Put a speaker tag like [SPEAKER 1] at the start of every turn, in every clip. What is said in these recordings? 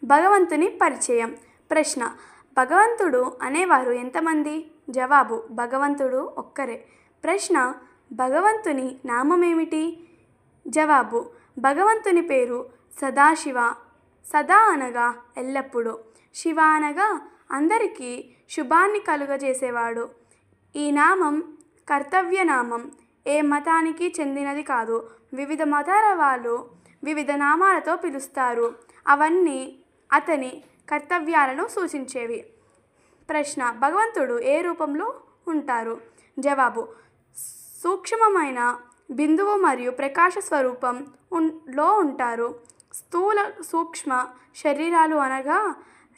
[SPEAKER 1] భగవంతుని పరిచయం. ప్రశ్న: భగవంతుడు అనేవారు ఎంతమంది? జవాబు: భగవంతుడు ఒక్కరే. ప్రశ్న: భగవంతుని నామమేమిటి? జవాబు: భగవంతుని పేరు సదాశివ. సదా అనగా ఎల్లప్పుడూ, శివ అనగా అందరికీ శుభాన్ని కలుగజేసేవాడు. ఈ నామం కర్తవ్యనామం, ఏ మతానికి చెందినది కాదు. వివిధ మతాల వాళ్ళు వివిధ నామాలతో పిలుస్తారు. అవన్నీ అతని కర్తవ్యాలను సూచించేవి. ప్రశ్న: భగవంతుడు ఏ రూపంలో ఉంటారు? జవాబు: సూక్ష్మమైన బిందువు మరియు ప్రకాశ స్వరూపంలో ఉంటారు. స్థూల సూక్ష్మ శరీరాలు అనగా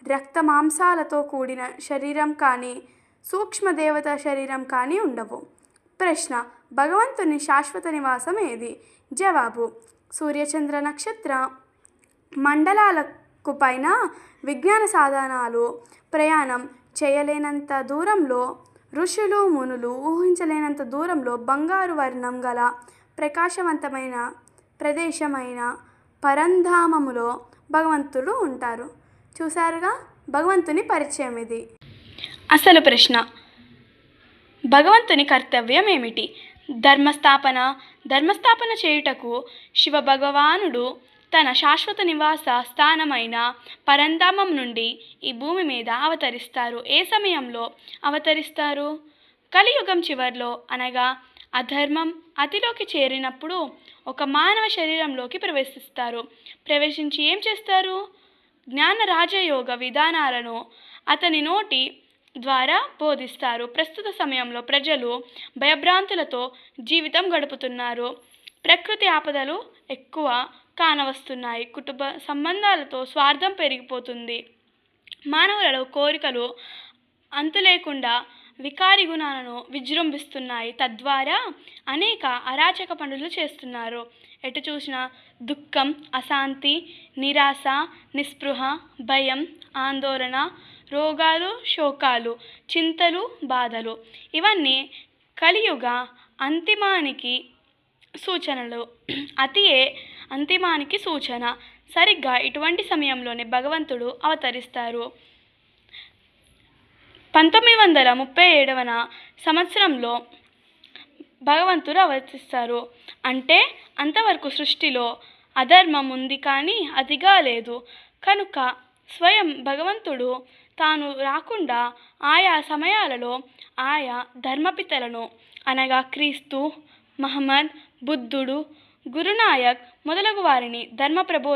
[SPEAKER 1] రక్త మాంసాలతో కూడిన శరీరం కానీ, సూక్ష్మదేవత శరీరం కానీ ఉండవు. ప్రశ్న: భగవంతుని శాశ్వత నివాసం ఏది? జవాబు: సూర్యచంద్ర నక్షత్ర మండలాలకు పైన విజ్ఞాన సాధనాలు ప్రయాణం చేయలేనంత దూరంలో, ఋషులు మునులు ఊహించలేనంత దూరంలో బంగారు వర్ణం గల ప్రకాశవంతమైన ప్రదేశమైన పరంధామములో భగవంతుడు ఉంటారు. చూశారుగా, భగవంతుని పరిచయం ఇది. అసలు ప్రశ్న: భగవంతుని కర్తవ్యం ఏమిటి? ధర్మస్థాపన చేయుటకు శివభగవానుడు తన శాశ్వత నివాస స్థానమైన పరంధామం నుండి ఈ భూమి మీద అవతరిస్తారు. ఏ సమయంలో అవతరిస్తారు? కలియుగం చివర్లో, అనగా అధర్మం అతిలోకి చేరినప్పుడు ఒక మానవ శరీరంలోకి ప్రవేశిస్తారు. ప్రవేశించి ఏం చేస్తారు? జ్ఞాన రాజయోగ విధానాలను అతని నోటి ద్వారా బోధిస్తారు. ప్రస్తుత సమయంలో ప్రజలు భయభ్రాంతులతో జీవితం గడుపుతున్నారు. ప్రకృతి ఆపదలు ఎక్కువ కానవస్తున్నాయి. కుటుంబ సంబంధాలతో స్వార్థం పెరిగిపోతుంది. మానవులలో కోరికలు అంతులేకుండా వికారి గుణాలను విజృంభిస్తున్నాయి. తద్వారా అనేక అరాచక పనులు చేస్తున్నారు. ఎటు చూసినా దుఃఖం, అశాంతి, నిరాశ, నిస్పృహ, భయం, ఆందోళన, రోగాలు, శోకాలు, చింతలు, బాధలు, ఇవన్నీ కలియుగ అంతిమానికి సూచనలు. అతియే అంతిమానికి సూచన. సరిగ్గా ఇటువంటి సమయంలోనే భగవంతుడు అవతరిస్తారు. 1937వ సంవత్సరంలో భగవంతుడు అవతరిస్తారు. అంటే అంతవరకు సృష్టిలో అధర్మం ఉంది కానీ అతిగా లేదు. కనుక స్వయం భగవంతుడు తాను రాకుండా ఆయా సమయాలలో ఆయా ధర్మపితలను, అనగా క్రీస్తు, మహమ్మద్, బుద్ధుడు, గురునాయక్ మొదలగు వారిని ధర్మ ప్రబోధ